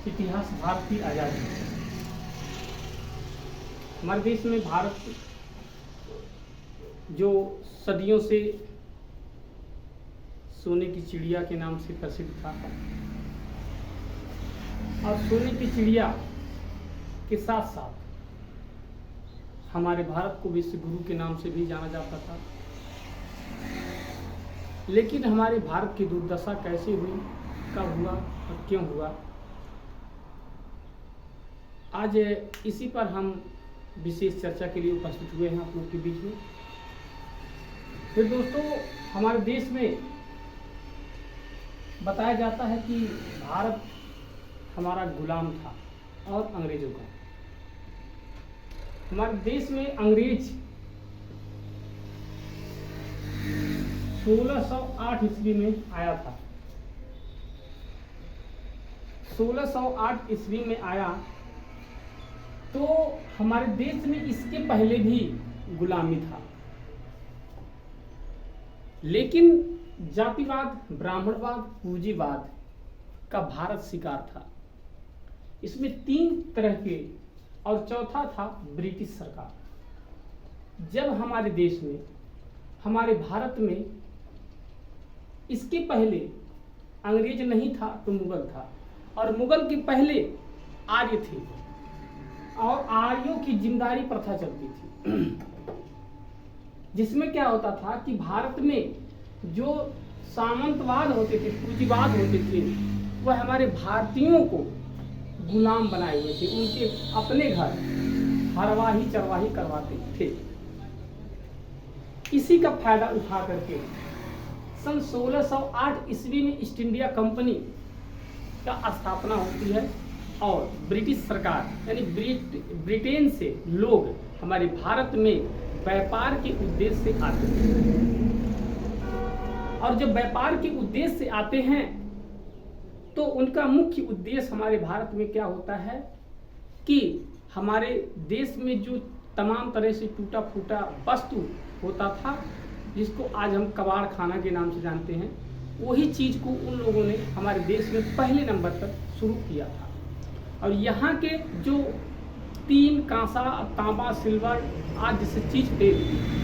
इतिहास भारत की आज़ादी। हमारे देश में भारत जो सदियों से सोने की चिड़िया के नाम से प्रसिद्ध था, और सोने की चिड़िया के साथ साथ हमारे भारत को विश्व गुरु के नाम से भी जाना जाता था। लेकिन हमारे भारत की दुर्दशा कैसे हुई, कब हुआ और क्यों हुआ, आज इसी पर हम विशेष चर्चा के लिए उपस्थित हुए हैं आप लोग के बीच में। फिर दोस्तों, हमारे देश में बताया जाता है कि भारत हमारा गुलाम था और अंग्रेजों का। हमारे देश में अंग्रेज 1608 ईस्वी में आया था। 1608 ईस्वी में आया तो हमारे देश में इसके पहले भी गुलामी था, लेकिन जातिवाद, ब्राह्मणवाद, पूंजीवाद का भारत शिकार था। इसमें 3 तरह के, और चौथा था ब्रिटिश सरकार। जब हमारे देश में, हमारे भारत में इसके पहले अंग्रेज नहीं था तो मुगल था, और मुगल के पहले आर्य थे, और आर्यों की जिम्मेदारी प्रथा चलती थी, जिसमें क्या होता था कि भारत में जो सामंतवाद होते थे, पूंजीवाद होते थे, वह हमारे भारतीयों को गुलाम बनाए हुए थे, उनके अपने घर हरवाही चरवाही करवाते थे। इसी का फायदा उठा करके सन 1608 ईस्वी में ईस्ट इंडिया कंपनी का स्थापना होती है, और ब्रिटिश सरकार यानी ब्रिटेन से लोग हमारे भारत में व्यापार के उद्देश्य से आते हैं। और जब व्यापार के उद्देश्य से आते हैं तो उनका मुख्य उद्देश्य हमारे भारत में क्या होता है कि हमारे देश में जो तमाम तरह से टूटा फूटा वस्तु होता था, जिसको आज हम कबाड़ खाना के नाम से जानते हैं, वही चीज़ को उन लोगों ने हमारे देश में पहले नंबर पर शुरू किया था। और यहाँ के जो 3 कांसा, तांबा, सिल्वर आज जैसे चीज़ थे,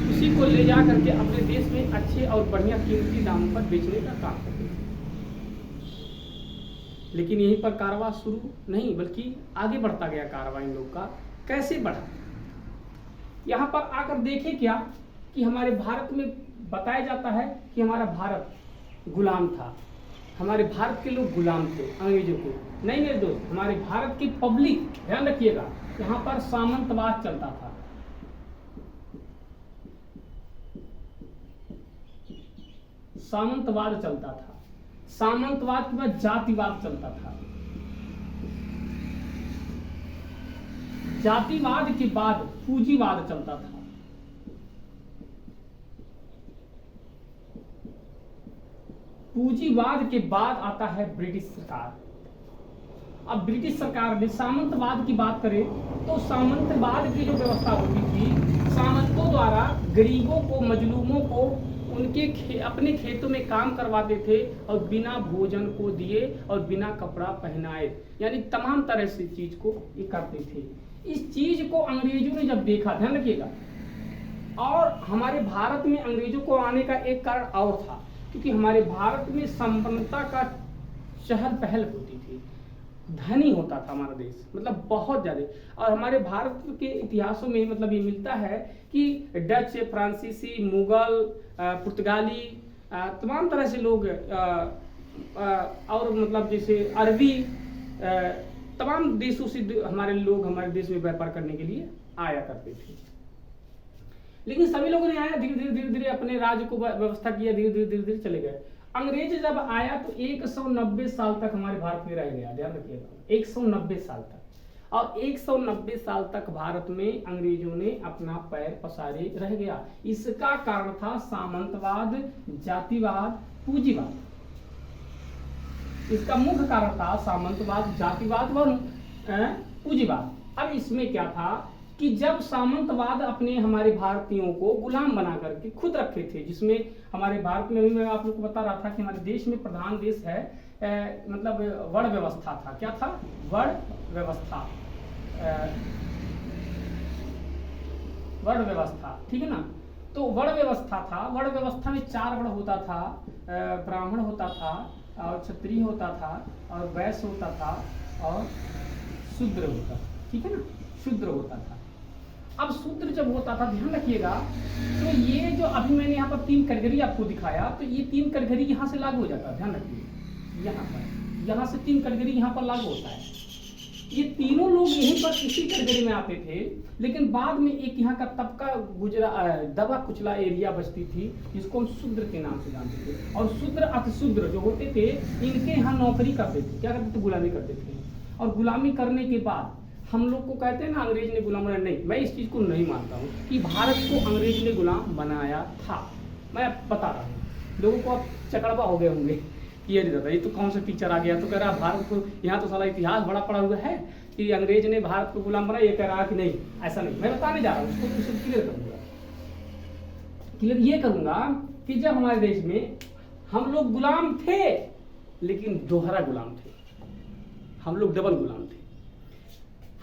उसी को ले जा करके अपने देश में अच्छे और बढ़िया कीमती दामों पर बेचने का काम करते थे। लेकिन यहीं पर कारवां शुरू नहीं, बल्कि आगे बढ़ता गया कारवां इन लोग का। कैसे बढ़ा, यहाँ पर आकर देखें क्या कि हमारे भारत में बताया जाता है कि हमारा भारत गुलाम था, हमारे भारत के लोग गुलाम थे अंग्रेजों के। नहीं मेरे दोस्त, हमारे भारत की पब्लिक, ध्यान रखिएगा, यहाँ पर सामंतवाद चलता था। सामंतवाद चलता था, सामंतवाद के बाद जातिवाद चलता था, जातिवाद के बाद पूंजीवाद चलता था, पूंजीवाद के बाद आता है ब्रिटिश सरकार। अब ब्रिटिश सरकार ने सामंतवाद की बात करें तो सामंतवाद की जो व्यवस्था होती थी, सामंतों द्वारा गरीबों को, मजलूमों को उनके अपने खेतों में काम करवाते थे, और बिना भोजन को दिए और बिना कपड़ा पहनाए, यानी तमाम तरह से चीज को ये करते थे। इस चीज को अंग्रेजों ने जब देखा, ध्यान रखिएगा, और हमारे भारत में अंग्रेजों को आने का एक कारण और था, क्योंकि हमारे भारत में संपन्नता का चहल पहल होती थी, धनी होता था हमारा देश, मतलब बहुत ज्यादा। और हमारे भारत के इतिहासों में मतलब ये मिलता है कि डच, फ्रांसीसी, मुगल, पुर्तगाली, तमाम तरह से लोग, और मतलब जैसे अरबी, तमाम देशों से हमारे लोग हमारे देश में व्यापार करने के लिए आया करते थे। लेकिन सभी लोगों ने आया, धीरे धीरे अपने राज्य को व्यवस्था किया, धीरे धीरे चले गए। अंग्रेज जब आया तो 190 साल तक हमारे भारत में रह गया, ध्यान रखिएगा, 190 साल तक। और 190 साल तक भारत में अंग्रेजों ने अपना पैर पसारे रह गया। इसका कारण था सामंतवाद, जातिवाद, पूंजीवाद। इसका मुख्य कारण था सामंतवाद, जातिवाद व पूंजीवाद। अब इसमें क्या था कि जब सामंतवाद अपने हमारे भारतीयों को गुलाम बना करके खुद रखे थे, जिसमें हमारे भारत में, अभी मैं आप लोग को बता रहा था कि हमारे देश में प्रधान देश है मतलब वर्ण व्यवस्था था। क्या था? वर्ण व्यवस्था, वर्ण व्यवस्था, ठीक है ना। तो वर्ण व्यवस्था था, वर्ण व्यवस्था में 4 वर्ण होता था, ब्राह्मण होता था और क्षत्रिय होता था और वैश्य होता था और शूद्र होता था, ठीक है ना, शूद्र होता था। अब शूद्र जब होता था, ध्यान रखिएगा, तो ये जो अभी मैंने यहाँ पर 3 कैटेगरी आपको दिखाया, तो ये 3 कैटेगरी यहाँ से लागू हो जाता है, ध्यान रखिए, यहाँ से 3 कैटेगरी यहाँ पर लागू होता है। ये तीनों लोग यहीं पर इसी कैटेगरी में आते थे, लेकिन बाद में एक यहाँ का तबका गुजरा, दबा कुचला एरिया बचती थी, जिसको हम शूद्र के नाम से जानते थे। और शूद्र अतिशूद्र जो होते थे, इनके यहाँ नौकरी करते थे, क्या करते थे? गुलामी करते थे। और गुलामी करने के बाद हम लोग को कहते हैं ना अंग्रेज ने गुलाम बनाया, नहीं, मैं इस चीज़ को नहीं मानता हूँ कि भारत को अंग्रेज ने गुलाम बनाया था। मैं बता रहा हूँ, लोगों को अब चकड़वा हो गए होंगे, ये नहीं दादा, ये तो कौन सा टीचर आ गया तो कह रहा भारत को, यहाँ तो साला इतिहास बड़ा पड़ा हुआ है कि अंग्रेज ने भारत को गुलाम बनाया, ये कह रहा कि नहीं, ऐसा नहीं। मैं बताने जा रहा हूँ, उसको क्लियर करूँगा। क्लियर ये करूँगा कि जब हमारे देश में हम लोग गुलाम थे, लेकिन दोहरा गुलाम थे, हम लोग डबल गुलाम थे।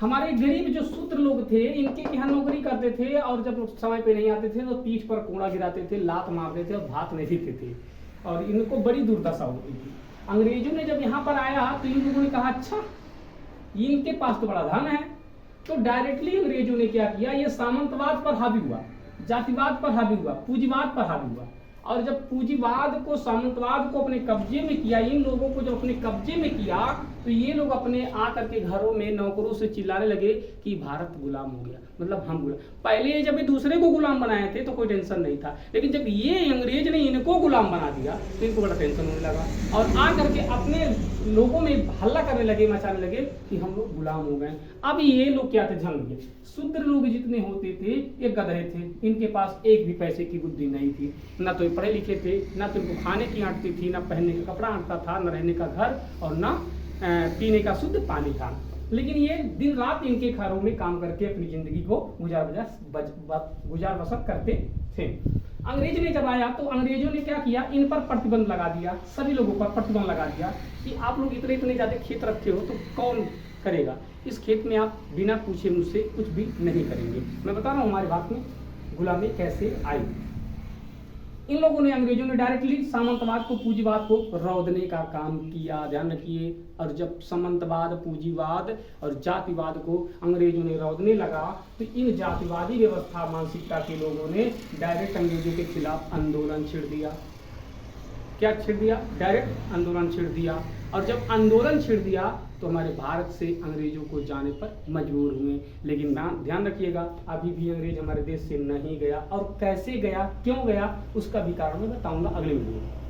हमारे गरीब जो शूद्र लोग थे, इनके यहाँ नौकरी करते थे, और जब समय पे नहीं आते थे तो पीठ पर कोड़ा गिराते थे, लात मारते थे और भात नहीं देते थे, और इनको बड़ी दुर्दशा होती थी। अंग्रेजों ने जब यहाँ पर आया तो इन लोगों ने कहा अच्छा, इनके पास तो बड़ा धन है, तो डायरेक्टली अंग्रेजों ने क्या किया, ये सामंतवाद पर हावी हुआ, जातिवाद पर हावी हुआ, पूंजीवाद पर हावी हुआ। और जब पूंजीवाद को, सामंतवाद को अपने कब्जे में किया, इन लोगों को जब अपने कब्जे में किया, तो ये लोग अपने आकर के घरों में नौकरों से चिल्लाने लगे कि भारत गुलाम हो गया, मतलब हम गुलाम। पहले जब ये दूसरे को गुलाम बनाए थे तो कोई टेंशन नहीं था, लेकिन जब ये अंग्रेज ने इनको गुलाम बना दिया तो इनको बड़ा टेंशन होने लगा, और आ करके अपने लोगों में हल्ला करने लगे, मचाने लगे कि हम लोग गुलाम हो गए। अब ये लोग क्या थे? झंग। शूद्र लोग जितने होते थे ये गधे थे, इनके पास एक भी पैसे की बुद्धि नहीं थी, ना तो पढ़े लिखे थे, ना तो इनको खाने की आंटती थी, ना पहनने का कपड़ा आंटता था, न रहने का घर, और ना पीने का शुद्ध पानी था। लेकिन ये दिन रात इनके घरों में काम करके अपनी जिंदगी को गुजार बसर करते थे। अंग्रेज ने जब आया तो अंग्रेजों ने क्या किया, इन पर प्रतिबंध लगा दिया, सभी लोगों पर प्रतिबंध लगा दिया कि आप लोग इतने इतने ज्यादा खेत रखे हो तो कौन करेगा, इस खेत में आप बिना पूछे मुझसे कुछ भी नहीं करेंगे। मैं बता रहा हूँ हमारे भारत में गुलामी कैसे आई। इन लोगों ने, अंग्रेजों ने डायरेक्टली सामंतवाद को, पूंजीवाद को रौदने का काम किया, ध्यान रखिए। और जब सामंतवाद, पूंजीवाद और जातिवाद को अंग्रेजों ने रौदने लगा तो इन जातिवादी व्यवस्था, मानसिकता के लोगों ने डायरेक्ट अंग्रेजों के खिलाफ आंदोलन छेड़ दिया। क्या छेड़ दिया? डायरेक्ट आंदोलन छेड़ दिया। और जब आंदोलन छेड़ दिया तो हमारे भारत से अंग्रेजों को जाने पर मजबूर हुए। लेकिन ध्यान रखिएगा, अभी भी अंग्रेज हमारे देश से नहीं गया, और कैसे गया, क्यों गया, उसका भी कारण मैं बताऊंगा अगले वीडियो में।